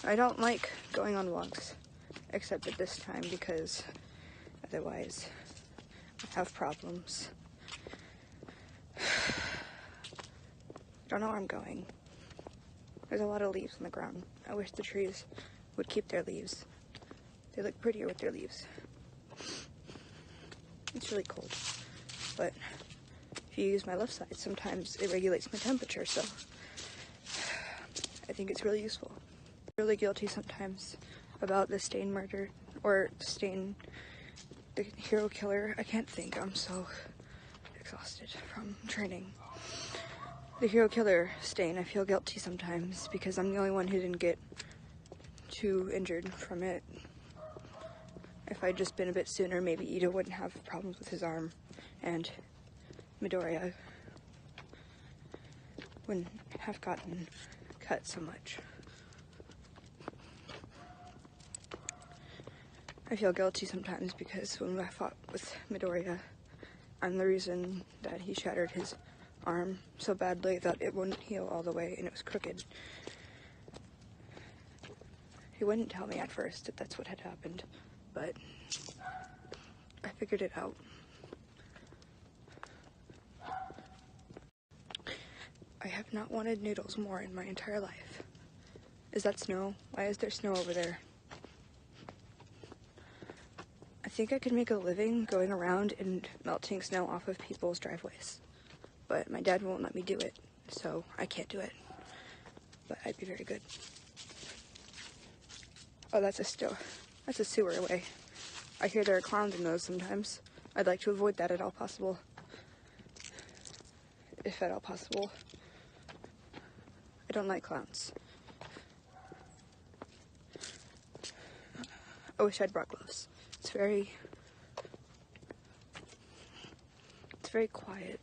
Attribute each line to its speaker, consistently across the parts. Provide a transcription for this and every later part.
Speaker 1: I don't like going on walks, except at this time, because otherwise I have problems. I don't know where I'm going. There's a lot of leaves on the ground. I wish the trees would keep their leaves. They look prettier with their leaves. It's really cold, but if you use my left side, sometimes it regulates my temperature, so I think it's really useful. I'm really guilty sometimes about the Stain murder, or Stain, the hero killer. I can't think, I'm so exhausted from training. The hero killer Stain, I feel guilty sometimes because I'm the only one who didn't get too injured from it. If I'd just been a bit sooner, maybe Ida wouldn't have problems with his arm, and Midoriya wouldn't have gotten cut so much. I feel guilty sometimes because when I fought with Midoriya, I'm the reason that he shattered his arm so badly that it wouldn't heal all the way and it was crooked. He wouldn't tell me at first that that's what had happened, but I figured it out. I have not wanted noodles more in my entire life. Is that snow? Why is there snow over there? I think I could make a living going around and melting snow off of people's driveways, but my dad won't let me do it, so I can't do it. But I'd be very good. Oh, that's a sewer way. I hear there are clowns in those sometimes. I'd like to avoid that at all possible. If at all possible. I don't like clowns. I wish I'd brought gloves. It's very quiet.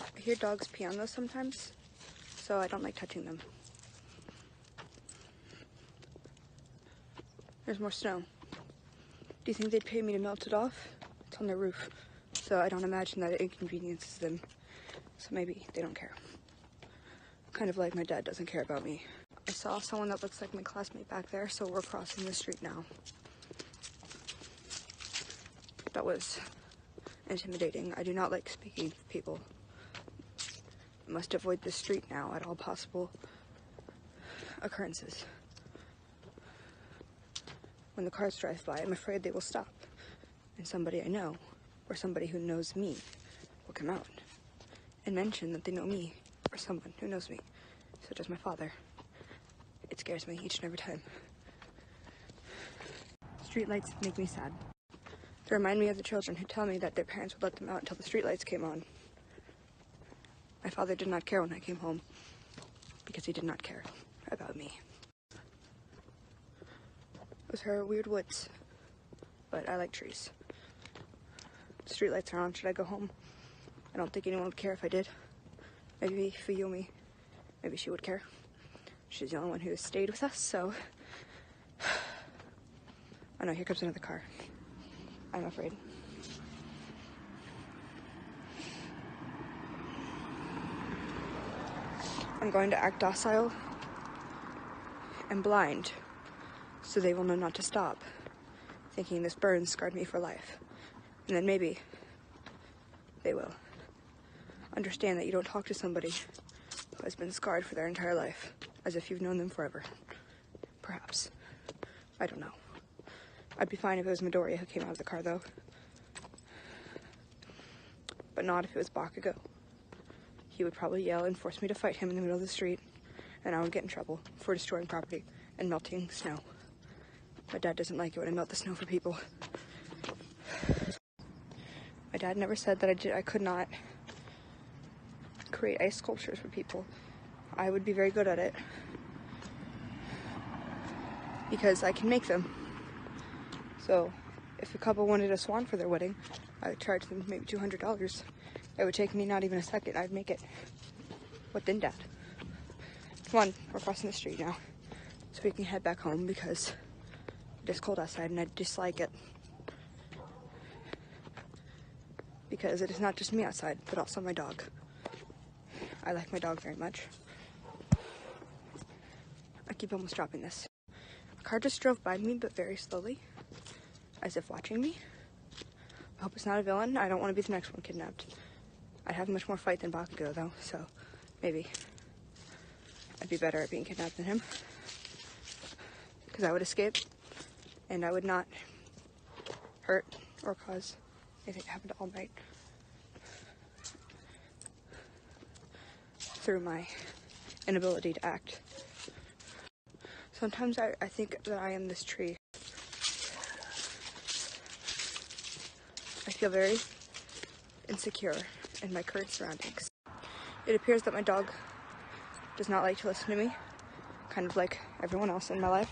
Speaker 1: I hear dogs pee on those sometimes, so I don't like touching them. There's more snow. Do you think they'd pay me to melt it off? It's on their roof, so I don't imagine that it inconveniences them. So maybe they don't care. Kind of like my dad doesn't care about me. I saw someone that looks like my classmate back there, so we're crossing the street now. That was intimidating. I do not like speaking to people. I must avoid this street now at all possible occurrences. When the cars drive by, I'm afraid they will stop, and somebody I know, or somebody who knows me, will come out and mention that they know me, or someone who knows me, such as my father. It scares me each and every time. Streetlights make me sad. They remind me of the children who tell me that their parents would let them out until the streetlights came on. My father did not care when I came home, because he did not care about me. Those are weird woods, but I like trees. Streetlights are on. Should I go home? I don't think anyone would care if I did. Maybe Fuyumi. Maybe she would care. She's the only one who has stayed with us, so... Oh no, here comes another car. I'm afraid. I'm going to act docile and blind, so they will know not to stop, thinking this burn scarred me for life. And then maybe they will understand that you don't talk to somebody who has been scarred for their entire life, as if you've known them forever. Perhaps. I don't know. I'd be fine if it was Midoriya who came out of the car, though. But not if it was Bakugo. He would probably yell and force me to fight him in the middle of the street, and I would get in trouble for destroying property and melting snow. My dad doesn't like it when I melt the snow for people. My dad never said that I could not create ice sculptures for people. I would be very good at it, because I can make them. So if a couple wanted a swan for their wedding, I would charge them maybe $200. It would take me not even a second. I'd make it. What then, Dad? Come on, we're crossing the street now, so we can head back home because it is cold outside and I dislike it. because it is not just me outside, but also my dog. I like my dog very much. I keep almost dropping this. A car just drove by me, but very slowly, as if watching me. I hope it's not a villain. I don't want to be the next one kidnapped. I'd have much more fight than Bakugo, though, so maybe I'd be better at being kidnapped than him. Because I would escape, and I would not hurt or cause anything to happen to All Might through my inability to act. Sometimes I think that I am this tree. I feel very insecure in my current surroundings. It appears that my dog does not like to listen to me, kind of like everyone else in my life.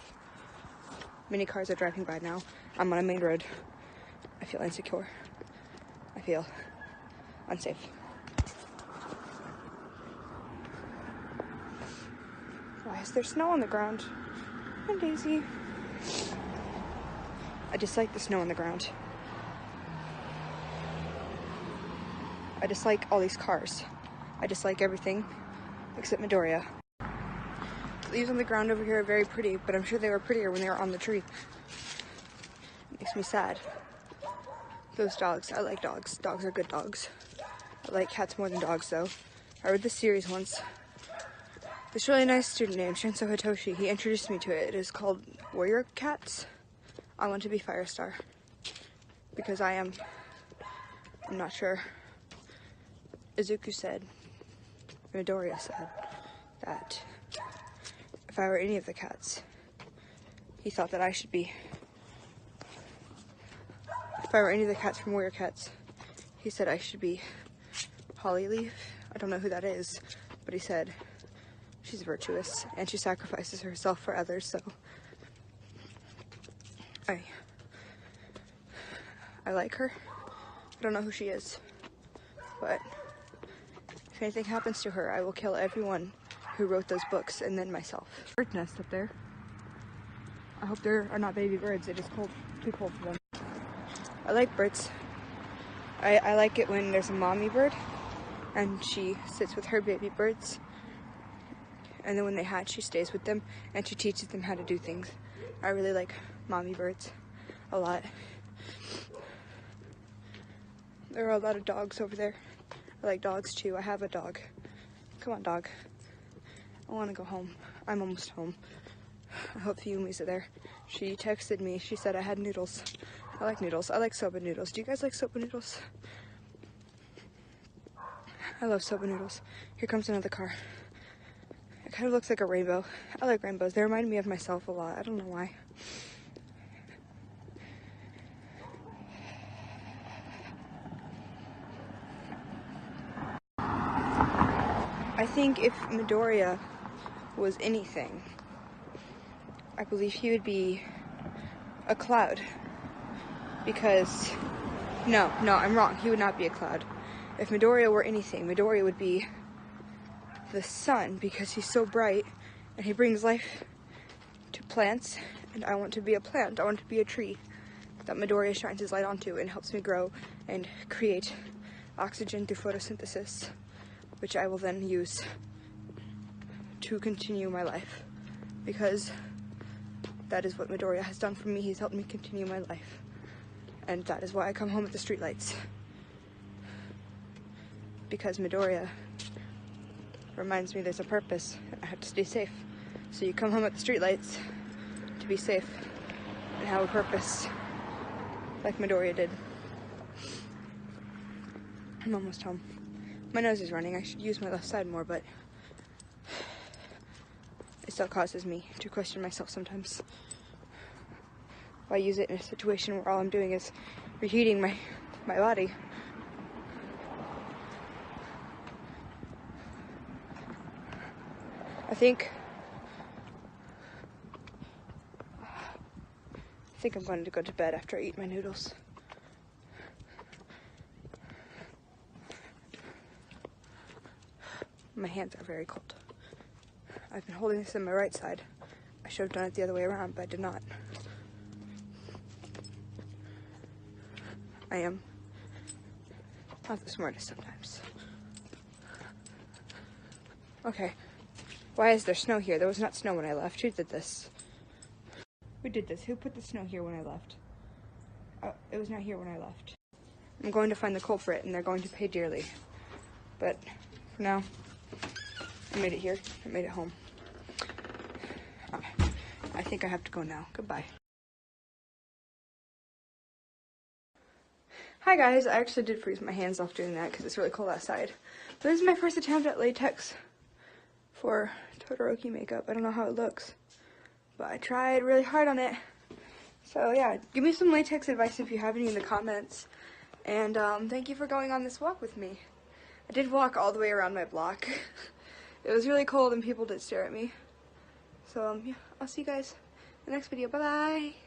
Speaker 1: Many cars are driving by now. I'm on a main road. I feel insecure. I feel unsafe. Why is there snow on the ground? And Daisy. I dislike the snow on the ground. I dislike all these cars. I dislike everything except Midoriya. The leaves on the ground over here are very pretty, but I'm sure they were prettier when they were on the tree. It makes me sad. Those dogs, I like dogs. Dogs are good dogs. I like cats more than dogs, though. I read this series once. This really nice student named Shinso Hitoshi, he introduced me to it. It is called Warrior Cats. I want to be Firestar. Because I'm not sure. Izuku said, Midoriya said, that if I were any of the cats, he thought that I should be. If I were any of the cats from Warrior Cats, he said I should be Hollyleaf. I don't know who that is, but he said she's virtuous and she sacrifices herself for others, so I like her. I don't know who she is, but if anything happens to her, I will kill everyone who wrote those books and then myself. Bird nest up there. I hope there are not baby birds. It is cold, too cold for them. I like birds. I like it when there's a mommy bird and she sits with her baby birds, and then when they hatch, she stays with them and she teaches them how to do things. I really like mommy birds a lot. There are a lot of dogs over there. I like dogs too. I have a dog. Come on, dog. I want to go home. I'm almost home. I hope the Yumis are there. She texted me. She said I had noodles. I like noodles. I like soba noodles. Do you guys like soba noodles? I love soba noodles. Here comes another car. It kind of looks like a rainbow. I like rainbows. They remind me of myself a lot. I don't know why. I think if Midoriya was anything, I believe he would be a cloud. Because, no, I'm wrong. He would not be a cloud. If Midoriya were anything, Midoriya would be the sun, because he's so bright and he brings life to plants, and I want to be a plant. I want to be a tree that Midoriya shines his light onto and helps me grow and create oxygen through photosynthesis, which I will then use to continue my life, because that is what Midoriya has done for me. He's helped me continue my life, and that is why I come home at the streetlights, because Midoriya reminds me there's a purpose. I have to stay safe. So you come home at the streetlights to be safe and have a purpose, like Midoriya did. I'm almost home. My nose is running. I should use my left side more, but it still causes me to question myself sometimes. Why use it in a situation where all I'm doing is reheating my body? I think I'm going to go to bed after I eat my noodles. My hands are very cold. I've been holding this in my right side. I should have done it the other way around, but I did not. I am Not the smartest sometimes. Okay. Why is there snow here? There was not snow when I left. Who did this? Who did this? Who put the snow here when I left? Oh, it was not here when I left. I'm going to find the culprit, and they're going to pay dearly. But for now, I made it here. I made it home. Okay. I think I have to go now. Goodbye. Hi guys, I actually did freeze my hands off doing that because it's really cold outside. But this is my first attempt at latex for Todoroki makeup. I don't know how it looks, but I tried really hard on it. So yeah, give me some latex advice if you have any in the comments. And thank you for going on this walk with me. I did walk all the way around my block. It was really cold and people did stare at me. So yeah, I'll see you guys in the next video. Bye bye!